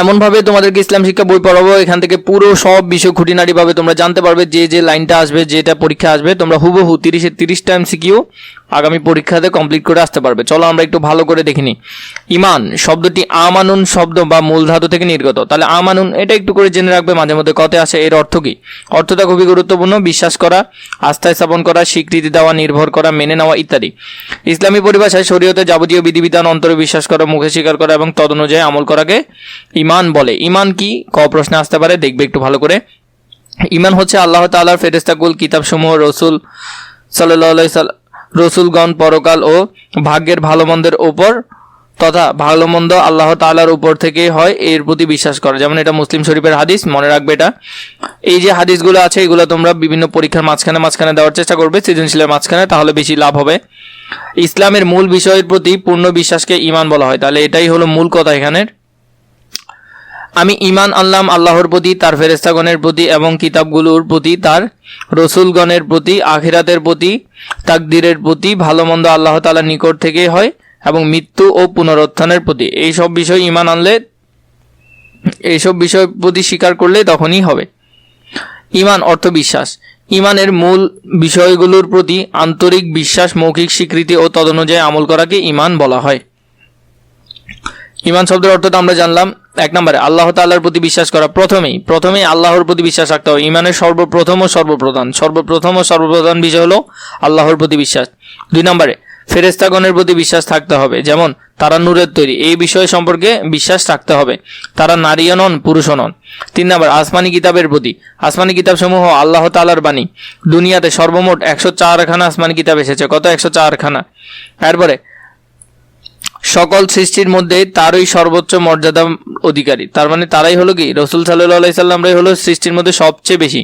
এমনভাবে তোমাদেরকে ইসলাম শিক্ষা বই পড়াবো, এখান থেকে পুরো সব বিষয় খুঁটিনাটিভাবে তোমরা জানতে পারবে। যে লাইনটা আসবে, যেটা পরীক্ষা আসবে, তোমরা হুবহু 30-30টা MCQ আগামী পরীক্ষাতে কমপ্লিট করে আসতে পারবে। চলো আমরা একটু ভালো করে দেখিনি। ইমান শব্দটি আমানুন শব্দ বা মূল ধাতু থেকে নির্গত। তাহলে আমানুন এটা একটু করে জেনে রাখবে, মাঝে মধ্যে কথায় আসে। এর অর্থ কি? অর্থটা খুবই গুরুত্বপূর্ণ। বিশ্বাস করা, আস্থায় স্থাপন করা, স্বীকৃতি দেওয়া, নির্ভর করা, মেনে নেওয়া ইত্যাদি। ইসলামী পরিভাষায় শরীয়তে যাবতীয় বিধিবিধান অন্তরে বিশ্বাস করা, মুখে স্বীকার করা এবং তদনুযায়ী আমল করাকে ইমান বলে। ইমান কি? ক প্রশ্নে আসতে পারে, দেখবে একটু ভালো করে। ইমান হচ্ছে আল্লাহ তাআলার ফেরেশতাকুল, কিতাবসমূহ, রসুল সাল্লাল্লাহু আলাইহি সাল্লাম, রসুলগণ, পরকাল ও ভাগ্যের ভালো মন্দের ওপর তথা ভালো মন্দ আল্লাহ তাআলার উপর থেকে হয়, এর প্রতি বিশ্বাস করা। যেমন এটা মুসলিম শরীফের হাদিস, মনে রাখবে এটা। এই যে হাদিসগুলো আছে এগুলো তোমরা বিভিন্ন পরীক্ষার মাঝখানে দেওয়ার চেষ্টা করবে, সৃজনশীলের মাঝখানে, তাহলে বেশি লাভ হবে। ইসলামের মূল বিষয়ের প্রতি পূর্ণ বিশ্বাসকে ঈমান বলা হয়। তাহলে এটাই হলো মূল কথা এখানের। আমি ঈমান আনলাম আল্লাহর প্রতি, তার ফেরেশতাগণের প্রতি এবং কিতাবগুলোর প্রতি, তার রসুলগণের প্রতি, আখিরাতের প্রতি, তাকদীরের প্রতি, ভালো মন্দ আল্লাহ তাআলার নিকট থেকে হয় এবং মৃত্যু ও পুনরুত্থানের প্রতি। এইসব বিষয় ঈমান আনলে, এইসব বিষয় প্রতি স্বীকার করলে তখনই হবে। ঈমান অর্থ বিশ্বাস। ঈমানের মূল বিষয়গুলোর প্রতি আন্তরিক বিশ্বাস, মৌখিক স্বীকৃতি ও তদনুযায়ী আমল করাকে ঈমান বলা হয়। ঈমান শব্দের অর্থটা আমরা জানলাম। 1 নম্বরে আল্লাহ তাআলার প্রতি বিশ্বাস করা। প্রথমেই আল্লাহর প্রতি বিশ্বাস রাখতে হবে। ঈমানের সর্বপ্রথম ও সর্বপ্রধান বিষয় হলো আল্লাহর প্রতি বিশ্বাস। 2 নম্বরে ফেরেশতাগণের প্রতি বিশ্বাস থাকতে হবে, যেমন তারা নূরের তৈরি, এই বিষয় সম্পর্কে বিশ্বাস রাখতে হবে। তারা নারীও নন, পুরুষও নন। 3 নম্বর আসমানি কিতাবের প্রতি। আসমানি কিতাবসমূহ আল্লাহ তাআলার বাণী। দুনিয়াতে সর্বমোট 104 খানা আসমানি কিতাব এসেছে। কত? 104 খানা। এরপরে সকল সৃষ্টির মধ্যে তারই সর্বোচ্চ মর্যাদা অধিকারী। তার মানে তারাই হলো কি? রসুল সাল্লাল্লাহু আলাইহি সাল্লামরাই হলো সৃষ্টির মধ্যে সবচেয়ে বেশি।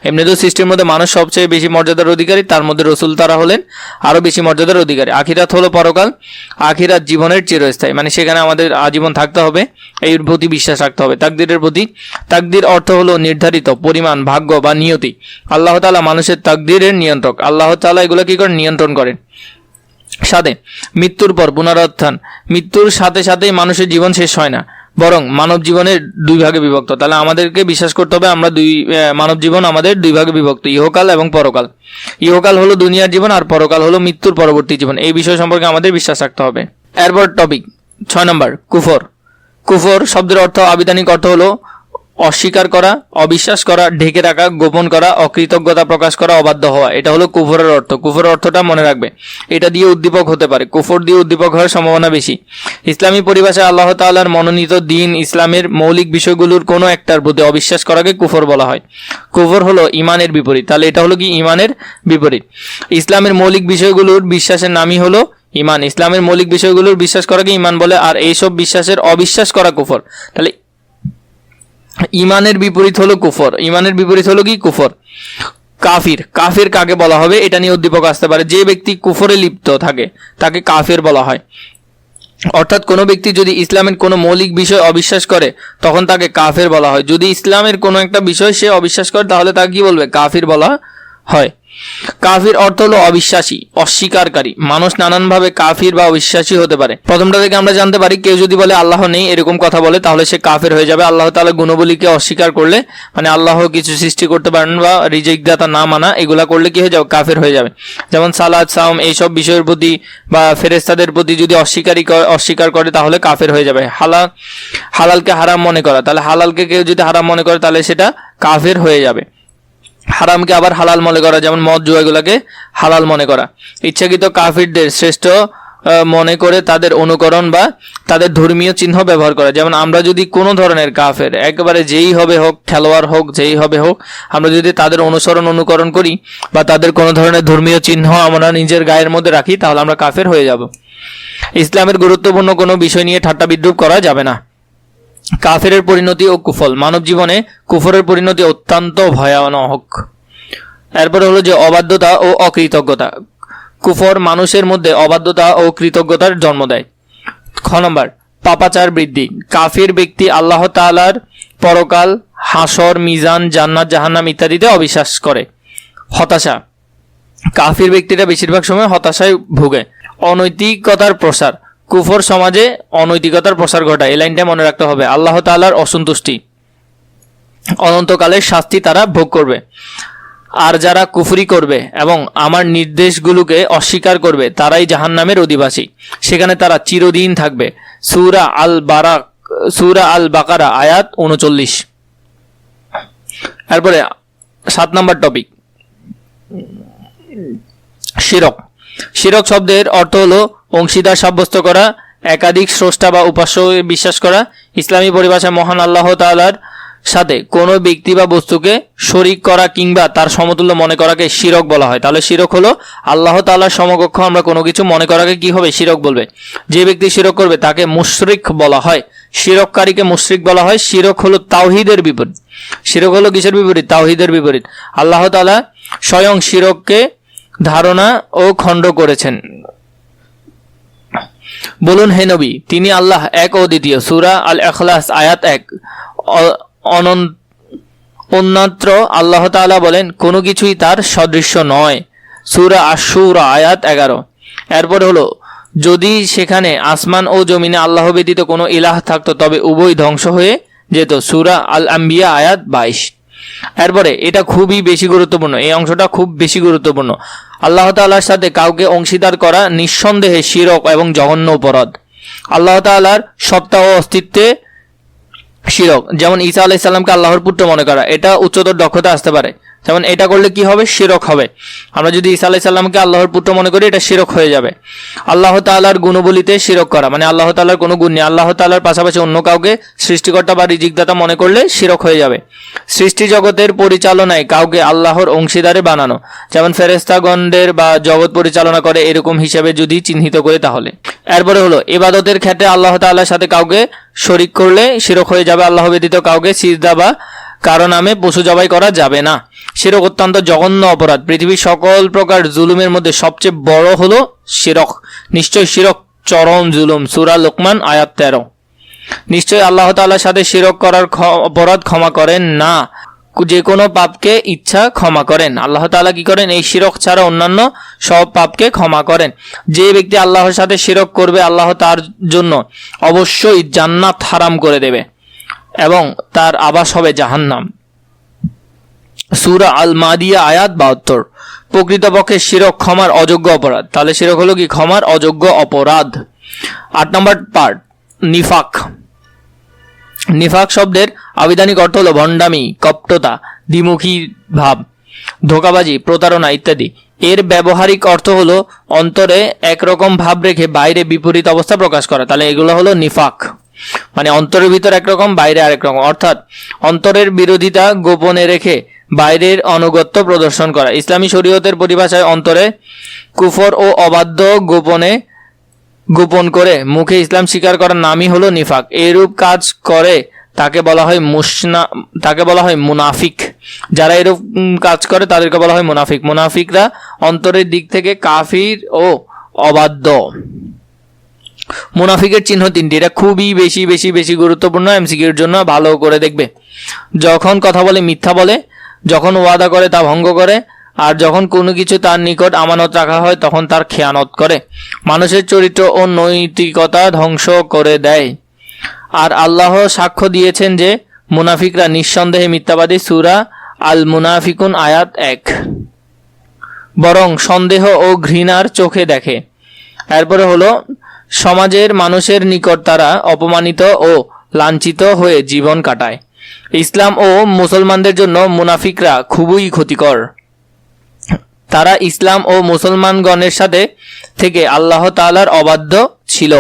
এমনিতে সৃষ্টির মধ্যে মানুষ সবচেয়ে বেশি মর্যাদার অধিকারী, তার মধ্যে রসুল তারা হলেন আরও বেশি মর্যাদার অধিকারী। আখিরাত হলো পরকাল, আখিরাত জীবনের চিরস্থায়ী, মানে সেখানে আমাদের আজীবন থাকতে হবে, এর প্রতি বিশ্বাস রাখতে হবে। তাকদীরের প্রতি। তাকদীর অর্থ হলো নির্ধারিত পরিমাণ, ভাগ্য বা নিয়তি। আল্লাহ তাআলা মানুষের তাকদীরের নিয়ন্ত্রক। আল্লাহ তাআলা এগুলো কি করেন? নিয়ন্ত্রণ করেন। সাথে মৃত্যুর পর পুনরুত্থান। মৃত্যুর সাথে সাথেই মানুষের জীবন শেষ হয় না, বরং মানব জীবনের 2 ভাগে বিভক্ত। তাহলে আমাদেরকে বিশ্বাস করতে হবে আমরা মানব জীবন আমাদের 2 ভাগে বিভক্ত, ইহকাল এবং পরকাল। ইহকাল হলো দুনিয়ার জীবন আর পরকাল হলো মৃত্যুর পরবর্তী জীবন। এই বিষয় সম্পর্কে আমাদের বিশ্বাস রাখতে হবে। এরপর টপিক 6 নম্বর কুফর। কুফর শব্দের অর্থ, আবিধানিক অর্থ হলো অস্বীকার করা, অবিশ্বাস করা, ঢেকে রাখা, গোপন করা, অকৃতজ্ঞতা প্রকাশ করা, অবাধ্য হওয়া। এটা হলো কুফরের অর্থ। কুফরের অর্থটা মনে রাখবে, এটা দিয়ে উদ্দীপক হতে পারে। কুফর দিয়ে উদ্দীপক হওয়ার সম্ভাবনা বেশি। ইসলামী পরিভাষায় আল্লাহ তাআলার মনোনীত দিন ইসলামের মৌলিক বিষয়গুলোর কোনো একটার প্রতি অবিশ্বাস করাকে কুফর বলা হয়। কুফর হলো ঈমানের বিপরীত। তাহলে এটা হলো কি? ঈমানের বিপরীত। ইসলামের মৌলিক বিষয়গুলোর বিশ্বাসের নামই হলো ঈমান। ইসলামের মৌলিক বিষয়গুলোর বিশ্বাস করাকে ঈমান বলে, আর এইসব বিশ্বাসের অবিশ্বাস করা কুফর। তাহলে ঈমানের বিপরীত হলো কুফর। ঈমানের বিপরীত হলো কি? কুফর। কাফির। কাফির কাকে বলা হবে? এটা নিয়ে উদ্দীপক আসতে পারে। যে ব্যক্তি কুফরে লিপ্ত থাকে তাকে কাফির বলা হয়। অর্থাৎ কোনো ব্যক্তি যদি ইসলামের কোনো মৌলিক বিষয় অবিশ্বাস করে তখন তাকে কাফির বলা হয়। যদি ইসলামের কোনো একটা বিষয় সে অবিশ্বাস করে তাহলে তাকে কি বলবে? কাফির বলা হয়। কাফির অর্থ হলো অবিশ্বাসী, অস্বীকারী। মানুষ নানানভাবে কাফির বা অবিশ্বাসী হতে পারে। প্রথমটা থেকে আমরা জানতে পারি, কেউ যদি বলে আল্লাহ নেই এরকম কথা বলে তাহলে সে কাফির হয়ে যাবে। আল্লাহ তাআলা গুণবলীকে অস্বীকার করলে, মানে আল্লাহ কিছু সৃষ্টি করতে পারেন বা রিজিক দাতা না মানা, এগুলা করলে কি হয়ে যাবে? কাফির হয়ে যাবে। যেমন সালাত, সাওম, এইসব বিষয়ের প্রতি বা ফেরেশতাদের প্রতি যদি অস্বীকার করে তাহলে কাফির হয়ে যাবে। হালালকে হারাম মনে করা, তাহলে হালালকে কেউ যদি হারাম মনে করে তাহলে সেটা কাফির হয়ে যাবে। হারামকে আবার হালাল মনে করা, যেমন মদ, জুয়া, এগুলাকে হালাল মনে করা। ইচ্ছাকৃত কাফিরদের শ্রেষ্ঠ মনে করে তাদের অনুকরণ বা তাদের ধর্মীয় চিহ্ন ব্যবহার করা। যেমন আমরা যদি কোনো ধরনের কাফের, একেবারে যেই হবে হোক, খেলোয়াড় হোক, যেই হবে হোক, আমরা যদি তাদের অনুকরণ করি বা তাদের কোনো ধরনের ধর্মীয় চিহ্ন আমরা নিজের গায়ের মধ্যে রাখি তাহলে আমরা কাফের হয়ে যাব। ইসলামের গুরুত্বপূর্ণ কোনো বিষয় নিয়ে ঠাট্টা বিদ্রুপ করা যাবে না। কাফেরের পরিণতি ও কুফল। মানব জীবনে কুফরের পরিণতি অত্যন্ত ভয়ানক। এরপরে হলো যে অবাধ্যতা ও অকৃতজ্ঞতা। কুফর মানুষের মধ্যে অবাধ্যতা ও কৃতজ্ঞতার জন্ম দেয়। খ নম্বর পাপাচার বৃদ্ধি। কাফির ব্যক্তি আল্লাহ তাআলার পরকাল, হাসর, মিজান, জান্নাত, জাহান্নাম ইত্যাদিতে অবিশ্বাস করে। হতাশা। কাফির ব্যক্তিরা বেশিরভাগ সময় হতাশায় ভোগে। অনৈতিকতার প্রসার। কুফর সমাজে অনৈতিকতার প্রসার ঘটায়। এই লাইনটা মনে রাখতে হবে। আল্লাহ তাআলার অসন্তুষ্টি, অনন্তকালের শাস্তি তারা ভোগ করবে। আর যারা কুফরি করবে এবং আমার নির্দেশগুলোকে অস্বীকার করবে তারাই জাহান্নামের অধিবাসী, সেখানে তারা চিরদিন থাকবে। সূরা আল বাকারা আয়াত 39। তারপরে 7 নম্বর টপিক, শিরক। শিরক শব্দের অর্থ হলো অংশীদার সাব্যস্ত করা, একাধিক স্রষ্টা বা উপাস্য বিশ্বাস করা। ইসলামী পরিভাষায় মহান আল্লাহ তাআলার সাথে কোনো ব্যক্তি বা বস্তুকে শরীক করা কিংবা তার সমতুল্য মনে করাকে শিরক বলা হয়। তাহলে শিরক হলো আল্লাহ তাআলার সমকক্ষ আমরা কোনো কিছু মনে করাকে কি হবে? শিরক বলবে। যে ব্যক্তি শিরক করবে তাকে মুশরিক বলা হয়, শিরককারীকে মুশরিক বলা হয়। শিরক হলো তাওহীদের বিপরীত। শিরক হলো কিসের বিপরীত? তাওহীদের বিপরীত। আল্লাহ তাআলা স্বয়ং শিরককে ধারণা ও খণ্ড করেছেন। বলুন হে নবী, তিনি আল্লাহ এক ও দ্বিতীয়। সূরা আল ইখলাস আয়াত 1। অন্যত্র আল্লাহ তাআলা বলেন কোনো কিছুই তার সদৃশ্য নয়। সূরা আশ-শুরা আয়াত 11। এরপর হলো যদি সেখানে আসমান ও জমিনে আল্লাহ ব্যতীত কোনো ইলাহ থাকতো তবে উভয় ধ্বংস হয়ে যেত। সূরা আল আম্বিয়া আয়াত 22। এরপরে এটা খুবই বেশি গুরুত্বপূর্ণ, এই অংশটা খুব বেশি গুরুত্বপূর্ণ। আল্লাহ তাআলার সাথে কাউকে অংশীদার করা নিঃসন্দেহে শিরক এবং জঘন্য অপরাধ। আল্লাহ তাআলার সত্তা ও অস্তিত্বে শিরক, যেমন ঈসা আলাইহিস সালামকে আল্লাহর পুত্র মনে করা, এটা উচ্চতর দক্ষতা আসতে পারে। যেমন এটা করলে কি হবে? শিরক হবে। আমরা যদি ঈসা আলাইহিস সালামকে আল্লাহর পুত্র মনে করি এটা শিরক হয়ে যাবে। আল্লাহ তাআলার গুণবলিতে শিরক করা, মানে আল্লাহ তাআলার কোনো গুণ নেই, আল্লাহ তাআলার পাশাপাশি অন্য কাউকে সৃষ্টিকর্তা বা রিজিকদাতা মনে করলে শিরক হয়ে যাবে। সৃষ্টি জগতের পরিচালনায় কাউকে আল্লাহর অংশীদারে বানানো, যেমন ফেরেশতাগণদের বা জগৎ পরিচালনা করে এরকম হিসেবে যদি চিহ্নিত করে তাহলে। এরপরে হলো ইবাদতের ক্ষেত্রে আল্লাহ তাআলার সাথে কাউকে শরীক করলে শিরক হয়ে যাবে। আল্লাহ ব্যতীত কাউকে সিজদা বা কারো নামে পশু জবাই করা যাবে না। শিরক অত্যন্ত জঘন্য অপরাধ। পৃথিবীর সকল প্রকার জুলুমের মধ্যে সবচেয়ে বড় হলো শিরক। নিশ্চয় শিরক চরম জুলুম। সূরা লোকমান আয়াত 13। নিশ্চয় আল্লাহ তাআলার সাথে শিরক করার অপরাধ ক্ষমা করেন না, যে কোনো পাপকে ইচ্ছা ক্ষমা করেন। আল্লাহ তাআলা কি করেন? এই শিরক ছাড়া অন্যান্য সব পাপকে ক্ষমা করেন। যে ব্যক্তি আল্লাহর সাথে শিরক করবে আল্লাহ তার জন্য অবশ্যই জান্নাত হারাম করে দেবে এবং তার আবাস হবে জাহান্নাম। সূরা আল মাদিয়া আয়াত 72। প্রকৃতপক্ষে শিরক ক্ষমার অযোগ্য অপরাধ। তাহলে শিরক হলো কি? ক্ষমার অযোগ্য অপরাধ। 8 নম্বর পার্ট, নিফাক। নিফাক শব্দের আবিধানিক অর্থ হলো ভণ্ডামি, কপটতা, দ্বিমুখী ভাব, ধোঁকাবাজি, প্রতারণা ইত্যাদি। এর ব্যবহারিক অর্থ হলো অন্তরে একরকম ভাব রেখে বাইরে বিপরীত অবস্থা প্রকাশ করা। তাহলে এগুলো হলো নিফাক, মানে অন্তরের ভিতর একরকম বাইরে আরেক রকম, অর্থাৎ অন্তরের বিরোধিতা গোপনে রেখে বাইরের আনুগত্য প্রদর্শন করা। ইসলামী শরীয়তের পরিভাষায় অন্তরে কুফর ও অবাধ্য গোপন করে মুখে ইসলাম স্বীকার করার নামই হলো নিফাক। এরূপ কাজ করে তাকে বলা হয় মুনাফিক। যারা এরূপ কাজ করে তাদেরকে বলা হয় মুনাফিক। মুনাফিকরা অন্তরের দিক থেকে কাফির ও অবাধ্য। মুনাফিকের চিহ্ন 3টি। এটা খুবই বেশি বেশি বেশি গুরুত্বপূর্ণ, এমসিকিউর জন্য ভালো করে দেখবে। যখন কথা বলে মিথ্যা বলে, যখন ওয়াদা করে তা ভঙ্গ করে, আর যখন কোনো কিছু তার নিকট আমানত রাখা হয় তখন তার খেয়ানত করে। মানুষের চরিত্র ও নৈতিকতা ধ্বংস করে দেয়। আর আল্লাহ সাক্ষ্য দিয়েছেন যে মুনাফিকরা নিঃসন্দেহে মিথ্যাবাদী। সূরা আল মুনাফিকুন আয়াত 1। বরং সন্দেহ ও ঘৃণার চোখে দেখে। এরপরে হলো সমাজের মানুষের নিকট তারা অপমানিত ও লাঞ্ছিত হয়ে জীবন কাটায়। ইসলাম ও মুসলমানদের জন্য মুনাফিকরা খুবই ক্ষতিকর। তারা ইসলাম ও মুসলমানগণের সাথে থেকে আল্লাহ তাআলার অবাধ্য ছিল।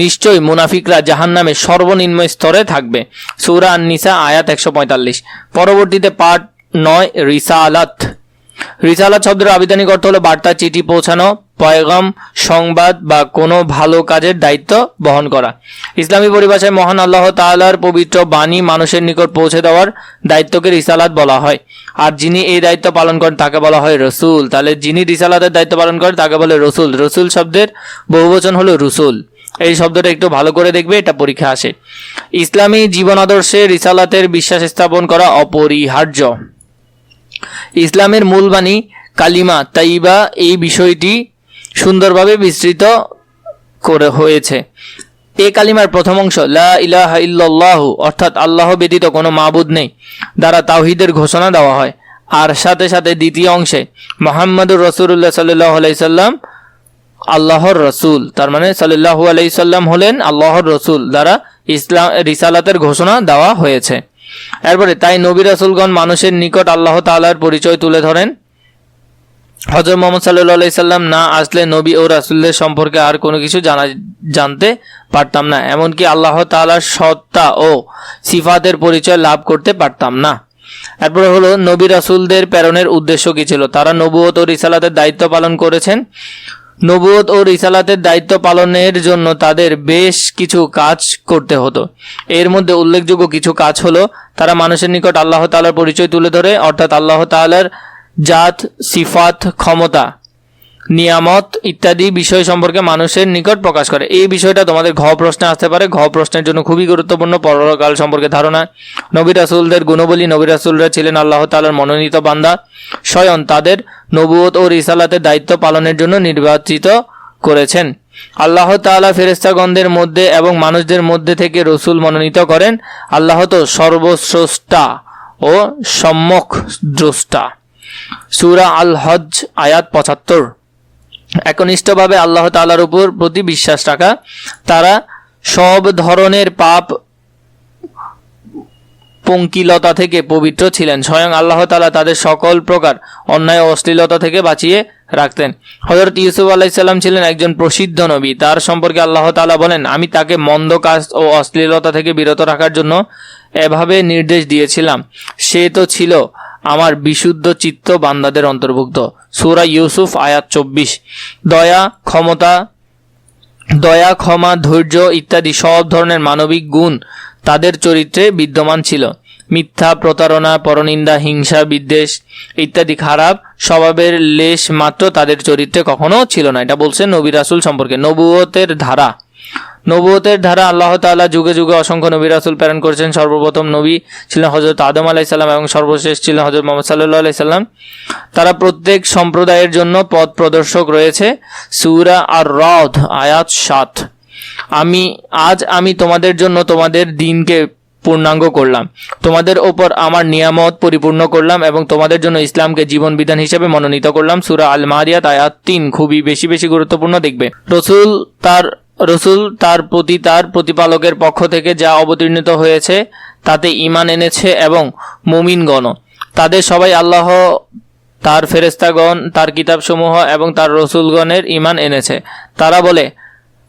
নিশ্চয়ই মুনাফিকরা জাহান্নামের সর্বনিম্ন স্তরে থাকবে। সূরা আন-নিসা আয়াত 145। পরবর্তীতে পার্ট 9, রিসালাত। রিসালাত শব্দের আবিধানিক অর্থ হলো বার্তা, চিঠি পৌঁছানো, পয়গাম, সংবাদ বা কোনো ভালো কাজের দায়িত্ব বহন করা। ইসলামী পরিভাষায় মহান আল্লাহ তাআলার পবিত্র বাণী মানুষের নিকট পৌঁছে দেওয়ার দায়িত্বকে রিসালাত বলা হয়। আর যিনি এই দায়িত্ব পালন করেন তাকে বলা হয় রসুল। তাহলে যিনি রিসালাতের দায়িত্ব পালন করেন তাকে বলে রসুল। রসুল শব্দের বহুবচন হলো রুসুল। এই শব্দটা একটু ভালো করে দেখবে, এটা পরীক্ষা আসে। ইসলামী জীবন আদর্শে রিসালাতের বিশ্বাস স্থাপন করা অপরিহার্য। ইসলামের মূল বাণী কালিমা তাইয়্যিবা এই বিষয়টি সুন্দরভাবে বিস্তৃত করে হয়েছে। এ কালিমার প্রথম অংশ লা ইলাহা ইল্লাল্লাহু অর্থাৎ আল্লাহ ব্যতীত কোনো মাবুদ নেই দ্বারা তাওহীদের ঘোষণা দেওয়া হয়। আর সাথে সাথে দ্বিতীয় অংশে মুহাম্মাদুর রাসূলুল্লাহ সাল্লাল্লাহু আলাইহি সাল্লাম আল্লাহর রসুল, তার মানে সাল্লাল্লাহু আলাইহি সাল্লাম হলেন আল্লাহর রসুল দ্বারা ইসলাম রিসালাতের ঘোষণা দেওয়া হয়েছে। এরপরে তাই নবী রাসূলগণ মানুষের নিকট আল্লাহ তাআলার পরিচয় তুলে ধরেন। হযরত মুহাম্মদ সাল্লাল্লাহু আলাইহি সাল্লাম না আসলে নবী ও রাসূলদের সম্পর্কে আর কোনো কিছু জানতে পারতাম না, এমনকি আল্লাহ তাআলার সত্তা ও সিফাতের পরিচয় লাভ করতে পারতাম না। এরপরে হলো নবী রাসূলদের প্রেরণের উদ্দেশ্য কি ছিল। তারা নবুয়ত ও রিসালাতের দায়িত্ব পালন করেছেন। নবুয়ত ও রিসালাতের দায়িত্ব পালনের জন্য তাদের বেশ কিছু কাজ করতে হতো। এর মধ্যে উল্লেখযোগ্য কিছু কাজ হলো তারা মানুষের নিকট আল্লাহ তাআলার পরিচয় তুলে ধরে, অর্থাৎ আল্লাহ তাআলার জাত, সিফাত, ক্ষমতা, নিয়ামত ইত্যাদি বিষয় সম্পর্কে মানুষের নিকট প্রকাশ করে। এই বিষয়টা তোমাদের ঘ প্রশ্নে আসতে পারে। ঘ প্রশ্নের জন্য খুবই গুরুত্বপূর্ণ পরকাল সম্পর্কে ধারণা। নবী রাসূলদের গুণবলী। নবী রাসূলরা ছিলেন আল্লাহ তাআলার মনোনীত বান্দা, স্বয়ং তাদের নবুয়ত ও রিসালাতের দায়িত্ব পালনের জন্য নির্বাচিত করেছেন। আল্লাহ তাআলা ফেরেশতাগণদের মধ্যে এবং মানুষদের মধ্যে থেকে রসুল মনোনীত করেন। আল্লাহ তো সর্বস্রষ্টা ও সম্যক দ্রষ্টা। সূরা আল হজ আয়াত ৭৫। একনিষ্ঠভাবে আল্লাহ তাআলার উপর প্রতি বিশ্বাস রাখা। তারা সব ধরনের পাপ পঙ্কিলতা থেকে পবিত্র ছিলেন। স্বয়ং আল্লাহ তাআলা তাদের সকল প্রকার অন্যায় ও অশ্লীলতা থেকে বাঁচিয়ে রাখতেন। হযরত ইউসুফ আলাইহিস সালাম ছিলেন একজন প্রসিদ্ধ নবী। তার সম্পর্কে আল্লাহ তাআলা বলেন, আমি তাকে মন্দ কাজ ও অশ্লীলতা থেকে বিরত রাখার জন্য এভাবে নির্দেশ দিয়েছিলাম। সে তো ছিল আমার বিশুদ্ধ চিত্ত বান্দাদের অন্তর্ভুক্ত। সূরা ইউসুফ আয়াত ২৪। দয়া, ক্ষমা, ধৈর্য ইত্যাদি সব ধরনের মানবিক গুণ তাদের চরিত্রে বিদ্যমান ছিল। মিথ্যা, প্রতারণা, পরনিন্দা, হিংসা, বিদ্বেষ ইত্যাদি খারাপ স্বভাবের লেশ মাত্র তাদের চরিত্রে কখনো ছিল না। এটা বলছেন নবী রাসূল সম্পর্কে। নবুয়তের ধারা আল্লাহ তাআলা যুগে যুগে অসংখ্য নবী রাসূল প্রেরণ করেছেন। সর্বপ্রথম নবী ছিলেন হযরত আদম আলাইহিস সালাম এবং সর্বশেষ ছিলেন হযরত মুহাম্মদ সাল্লাল্লাহু আলাইহি সাল্লাম। তারা প্রত্যেক সম্প্রদায়ের জন্য পথ প্রদর্শক রয়েছে। সূরা আর-রাদ আয়াত ৭। আমি তোমাদের জন্য তোমাদের দ্বীনকে পূর্ণাঙ্গ করলাম, তোমাদের ওপর আমার নিয়ামত পরিপূর্ণ করলাম এবং তোমাদের জন্য ইসলামকে জীবন বিধান হিসেবে মনোনীত করলাম। সূরা আল মারিয়াত আয়াত ৩ খুবই বেশি গুরুত্বপূর্ণ। দেখবে রসুল তার প্রতি তার প্রতিপালকের পক্ষ থেকে যা অবতীর্ণিত হয়েছে তাতে ঈমান এনেছে এবং মুমিনগণ তাদের সবাই আল্লাহ, তার ফেরেশতাগণ, তার কিতাবসমূহ এবং তার রসুলগণের ঈমান এনেছে। তারা বলে,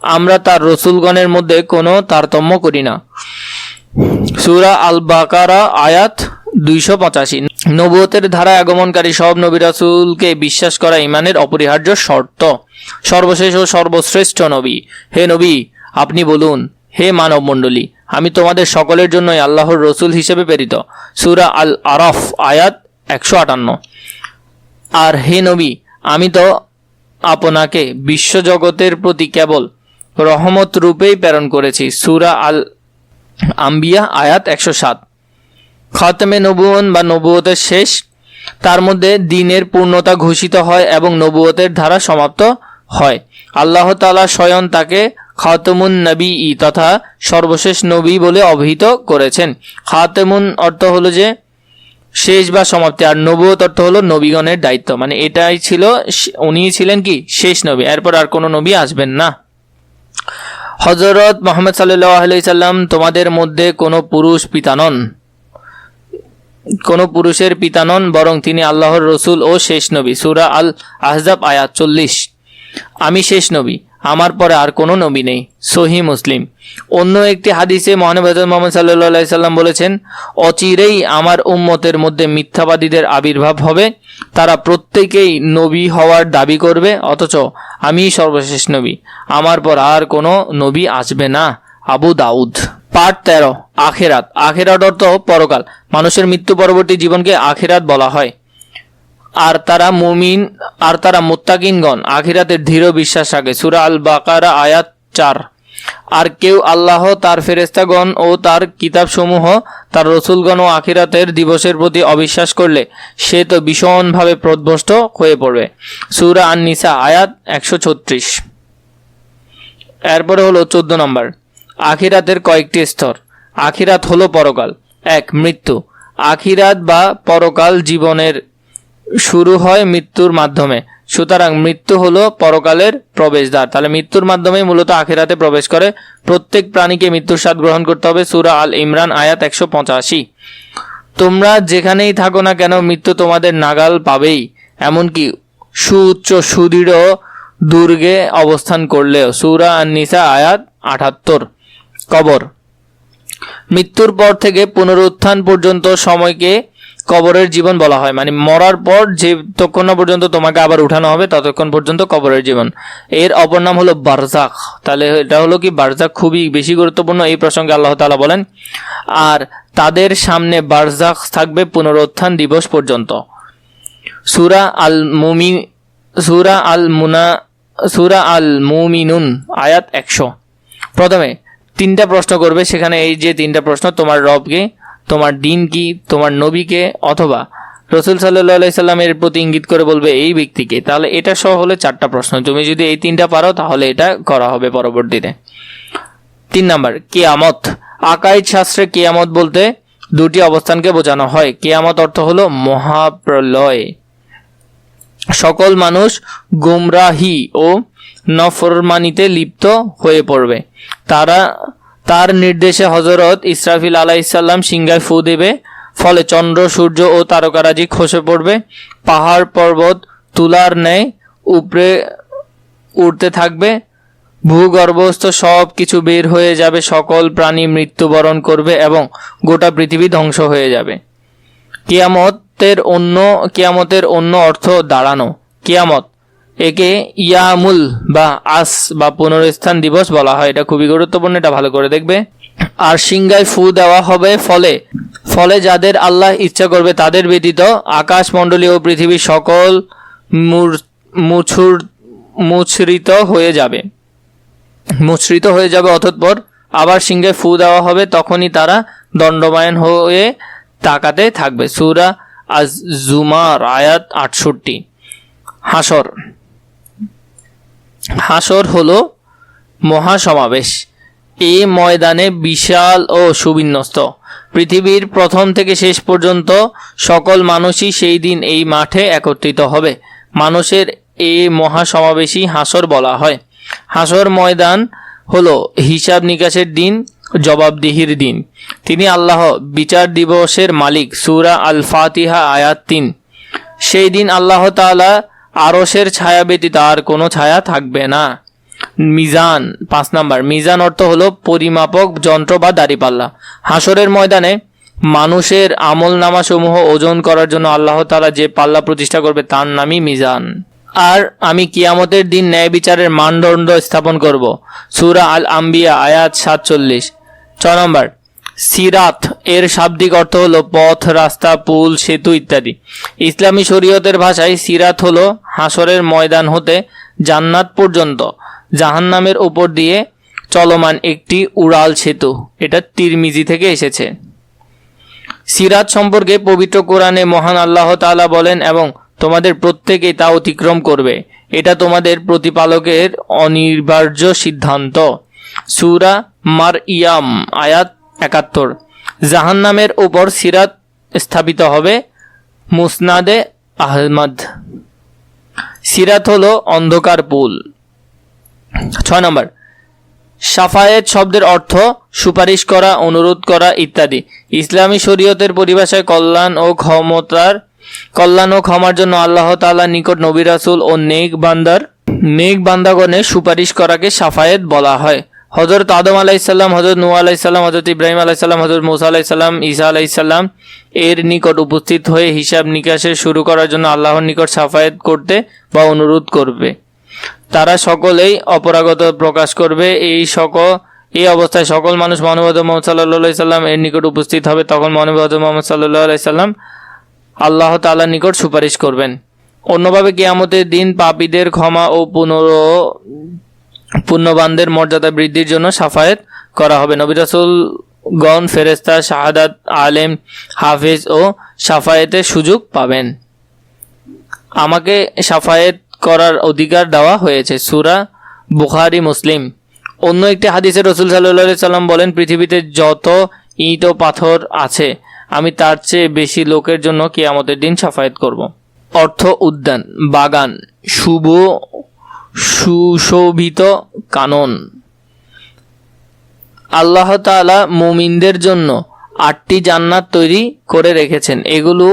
আমরা তার রসুলগণের মধ্যে কোনো তারতম্য করি না। সূরা আল বাকারা আয়াত ২৮৫। নবুয়তের ধারা আগমনকারী সব নবী রাসূলকে বিশ্বাস করা ঈমানের অপরিহার্য শর্ত। সর্বশেষ ও সর্বশ্রেষ্ঠ নবী, হে নবী আপনি বলুন, হে মানব মণ্ডলী, আমি তোমাদের সকলের জন্যই আল্লাহর রসুল হিসেবে প্রেরিত। সূরা আল আরাফ আয়াত ১৫৮। আর হে নবী, আমি তো আপনাকে বিশ্বজগতের প্রতি কেবল রহমত রূপেই প্রেরণ করেছি। সূরা আল আম্বিয়া আয়াত ১০৭। খাতমে নবুয়ত বা নবুয়তের শেষ, তার মধ্যে দ্বীনের পূর্ণতা ঘোষিত হয় এবং নবুয়তের ধারা সমাপ্ত হয়। আল্লাহ তাআলা স্বয়ং তাকে খাতমুন নবী তথা সর্বশেষ নবী বলে অভিহিত করেছেন। খাতমুন অর্থ হলো যে শেষ বা সমাপ্তি, আর নবুয়ত অর্থ হলো নবীগণের দায়িত্ব, মানে এটাই ছিল, উনিই ছিলেন কি শেষ নবী, এরপর আর কোনো নবী আসবেন না। হযরত মুহাম্মদ সাল্লাল্লাহু আলাইহি সাল্লাম তোমাদের মধ্যে কোনো পুরুষের পিতা নন, বরং তিনি আল্লাহর রসুল ও শেষ নবী। সূরা আল আহজাব আয়াত ৪০। আমি শেষ নবী, আমার পরে আর কোনো নবী নেই। সহিহ মুসলিম। অন্য একটি হাদিসে মহানবী হযরত মুহাম্মদ সাল্লাল্লাহু আলাইহি সাল্লাম বলেছেন, অচিরেই আমার উম্মতের মধ্যে মিথ্যাবাদীদের আবির্ভাব হবে। তারা প্রত্যেকেই নবী হওয়ার দাবি করবে, অথচ আমিই সর্বশেষ নবী, আমার পর আর কোনো নবী আসবে না। আবু দাউদ। পার্ট ১৩, আখিরাত। আখিরাত অর্থ পরকাল। মানুষের মৃত্যু পরবর্তী জীবনকে আখিরাত বলা হয়। আর তারা মুত্তাকিনগণ আখিরাতের দৃঢ় বিশ্বাস রাখে। সূরা আল বাকারা আয়াত ৪। আর কেউ আল্লাহ, তার ফেরেশতাগণ ও তার কিতাবসমূহ, তার রসুলগণ ও আখিরাতের দিবসের প্রতি অবিশ্বাস করলে সে তো ভীষণভাবে পথভ্রষ্ট হয়ে পড়বে। সূরা আন-নিসা আয়াত ১৩৬। এরপরে হলো 14 নম্বর, আখিরাতের কয়েকটি স্তর। আখিরাত হলো পরকাল। 1. মৃত্যু। আখিরাত বা পরকাল জীবনের শুরু হয় মৃত্যুর মাধ্যমে, সুতরাং মৃত্যু হলো পরকালের প্রবেশদ্বার। তাহলে মৃত্যুর মাধ্যমে মূলত আখিরাতে প্রবেশ করে। প্রত্যেক প্রাণীকে মৃত্যুর স্বাদ গ্রহণ করতে হবে। সূরা আল ইমরান আয়াত 185। তোমরা যেখানেই থাকো না কেন মৃত্যু তোমাদের নাগাল পাবেই, এমনকি সুউচ্চ সুদৃঢ় দুর্গে অবস্থান করলেও। সূরা আন-নিসা আয়াত 78। কবর। মৃত্যুর পর থেকে পুনরুত্থান পর্যন্ত সময়কে কবরের জীবন বলা হয়। মানে মরার পর যতক্ষণ না পর্যন্ত তোমাকে আবার উঠানো হবে ততক্ষণ পর্যন্ত কবরের জীবন। এর অপর নাম হলো বারজাখ। তাহলে এটা হলো কি, বারজাখ খুবই বেশি গুরুত্বপূর্ণ। এই প্রসঙ্গে আল্লাহ তাআলা বলেন, আর তাদের সামনে বারজাখ থাকবে পুনরুত্থান দিবস পর্যন্ত। সূরা আল মুমিনুন আয়াত 100। প্রথমে 3টা প্রশ্ন করবে, সেখানে এই যে 3টা প্রশ্ন, তোমার রবকে, তোমার দিন কি, তোমার নবীকে, অথবা রাসূল সাল্লাল্লাহু আলাইহি সাল্লামের প্রতি ইঙ্গিত করে বলবে এই ব্যক্তিকে। তাহলে এটা সহ হলে 4টা প্রশ্ন। তুমি যদি এই 3টা পারো তাহলে এটা করা হবে পরবর্তীতে। 3 নাম্বার, কিয়ামত। আকাইদ শাস্ত্রে কিয়ামত বলতে 2টি অবস্থানকে বোঝানো হয়। কিয়ামত অর্থ হলো মহাপ্রলয়। সকল মানুষ গুমরাহি ও নফরমানিতে লিপ্ত হয়ে পড়বে। তার নির্দেশে হযরত ইসরাফিল আলাইহিস সালাম সিংহায় ফু দেবে, ফলে চন্দ্র সূর্য ও তারকারাজি খসে পড়বে। পাহাড় পর্বত তুলার ন্যায় উপরে উঠতে থাকবে। ভূগর্ভস্থ সব কিছু বের হয়ে যাবে। সকল প্রাণী মৃত্যুবরণ করবে এবং গোটা পৃথিবী ধ্বংস হয়ে যাবে। কিয়ামতের অন্য অর্থ দাঁড়ানো। কিয়ামত, একে ইয়ামুল বা আস বা পুনরুত্থান দিবস বলা হয়। এটা খুবই গুরুত্বপূর্ণ, এটা ভালো করে দেখবে। আর সিংহায় ফু দেওয়া হবে, ফলে যাদের আল্লাহ ইচ্ছা করবে তাদের ব্যতীত আকাশমণ্ডলী ও পৃথিবীর সকল মুছরিত হয়ে যাবে। অতঃপর আবার সিংহায় ফু দেওয়া হবে, তখনই তারা দণ্ডায়মান হয়ে তাকাতে থাকবে। সূরা আজ-জুমার আয়াত 68। হাসর হলো মহাসমাবেশ। এই ময়দানে বিশাল ও সুবিন্যস্ত পৃথিবীর প্রথম থেকে শেষ পর্যন্ত সকল মানুষই সেই দিন এই মাঠে একত্রিত হবে। মানুষের এই মহাসমাবেশই হাসর বলা হয়। হাসর ময়দান হলো হিসাব নিকাশের দিন, জবাবদিহির দিন। তিনি আল্লাহ বিচার দিবসের মালিক। সূরা আল ফাতিহা আয়াত 3। সেই দিন আল্লাহ তাআলা আরশের ছায়া ব্যতীত আর কোনো ছায়া থাকবে না। মিজান। 5 নাম্বার, মিজান অর্থ হলো পরিমাপক যন্ত্র বা দাঁড়িপাল্লা। হাসরের ময়দানে মানুষের আমলনামা সমূহ ওজন করার জন্য আল্লাহ তাআলা যে পাল্লা প্রতিষ্ঠা করবে তার নামই মিজান। আর আমি কিয়ামতের দিন ন্যায় বিচারের মানদণ্ড স্থাপন করব। সূরা আল আম্বিয়া আয়াত 47। 6 নম্বর, সিরাত এর শাব্দিক অর্থ হলো পথ, রাস্তা, পুল, সেতু ইত্যাদি। ইসলামী শরীয়তের ভাষায় সিরাত হলো হাসরের ময়দান হতে জান্নাত পর্যন্ত জাহান্নামের উপর দিয়ে চলমান একটি উড়াল সেতু। এটা তিরমিজি থেকে এসেছে। সিরাত সম্পর্কে পবিত্র কোরআনে মহান আল্লাহ তাআলা বলেন, এবং তোমাদের প্রত্যেকেই তা অতিক্রম করবে। এটা তোমাদের প্রতিপালকের অনিবার্য সিদ্ধান্ত। সূরা মারইয়াম আয়াত 71। জাহান্নামের উপর সিরাত স্থাপিত হবে। মুসনাদে আহমদ। সিরাত হলো অন্ধকার পুল। 6 নম্বর, শাফায়েত শব্দের অর্থ সুপারিশ করা, অনুরোধ করা ইত্যাদি। ইসলামী শরীয়তের পরিভাষায় কল্যাণ ও ক্ষমার জন্য আল্লাহ তাআলার নিকট নবী রাসূল ও নেক বান্দাগণের সুপারিশ করাকে শাফায়েত বলা হয়। হযরত আদম আলাইহিস সালাম, হযরত নূহ আলাইহিস সালাম, হযরত ইব্রাহিম আলাইহিস সালাম, হযরত মূসা আলাইহিস সালাম, ঈসা আলাইহিস সালাম এর নিকট উপস্থিত হয়ে হিসাব নিকাশে শুরু করার জন্য আল্লাহর নিকট শাফায়েত করতে বা অনুরোধ করবে। তারা সকলেই অপরাগত প্রকাশ করবে। এই অবস্থায় সকল মানুষ মহানবী মুহাম্মদ সাল্লাল্লাহু আলাইহি সাল্লাম এর নিকট উপস্থিত হবে। তখন মহানবী মুহাম্মদ সাল্লাল্লাহু আলাইহি সাল্লাম আল্লাহ তাআলার নিকট সুপারিশ করবেন। অন্যভাবে কিয়ামতের দিন পাপীদের ক্ষমা ও পুণ্যবানদের মর্যাদা বৃদ্ধির জন্য শাফায়েত করা হবে। নবী রাসূলগণ, ফেরেশতা, শাহাদাত, আলেম, হাফেজ ও শাফায়েতের সুযোগ পাবেন। আমাকে শাফায়েত করার অধিকার দেওয়া হয়েছে। সূরা বুখারী, মুসলিম। অন্য একটি হাদিসে রাসূল সাল্লাল্লাহু আলাইহি সাল্লাম বলেন, পৃথিবীতে যত ইট ও পাথর আছে আমি তার চেয়ে বেশি লোকের জন্য কিয়ামতের দিন শাফায়াত করব। অর্থ উদ্যান, বাগান, শুভ সুশোভিত কানন। আল্লাহ তাআলা মুমিনদের জন্য 8টি জান্নাত তৈরি করে রেখেছেন। এগুলো: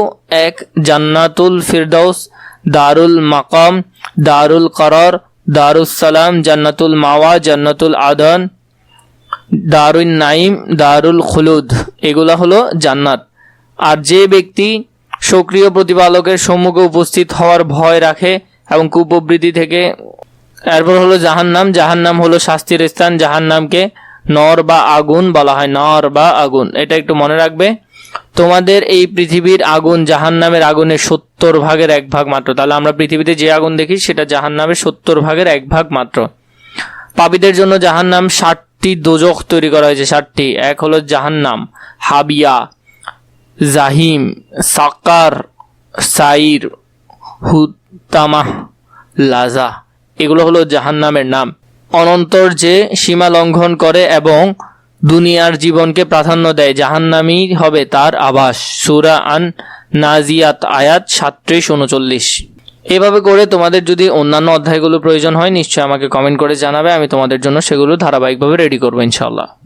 1 জান্নাতুল ফিরদাউস, দারুল মাকাম, দারুল করার, দারুস সালাম, জান্নাতুল মাওয়া, জান্নাতুল আদন, দারুন নাইম, দারুল খুলুদ। এগুলা হলো জান্নাত। আর যে ব্যক্তি সক্রিয় প্রতিপালকের সম্মুখে উপস্থিত হওয়ার ভয় রাখে এবং কুপ্রবৃত্তি থেকে, এরপর হলো জাহান্নাম। জাহান্নাম হলো শাস্তির স্থান। জাহান্নামকে নর বা আগুন বলা হয়, নর বা আগুন। এটা একটু মনে রাখবে। তোমাদের এই পৃথিবীর আগুন জাহান্নামের আগুনের 70 ভাগের 1 ভাগ মাত্র। তাহলে আমরা পৃথিবীতে যে আগুন দেখি সেটা জাহান্নামের 70 ভাগের 1 ভাগ মাত্র। পাপীদের জন্য জাহান্নাম 60টি দোজখ তৈরি করা হয়েছে, 60টি। এক হলো জাহান্নাম, হাবিয়া, জাহিম, সাকার, সাইর, হুতামাহ, লাজা। এগুলো হলো জাহান্নামের নাম। অনন্তর যে সীমা লঙ্ঘন করে এবং দুনিয়ার জীবনকে প্রাধান্য দেয়, জাহান্নামই হবে তার আবাস। সূরা আন নাজিয়াত আয়াত 37-39। এভাবে করে তোমাদের যদি অন্যান্য অধ্যায়গুলো প্রয়োজন হয় নিশ্চয়ই আমাকে কমেন্ট করে জানাবে, আমি তোমাদের জন্য সেগুলো ধারাবাহিকভাবে রেডি করবো ইনশাআল্লাহ।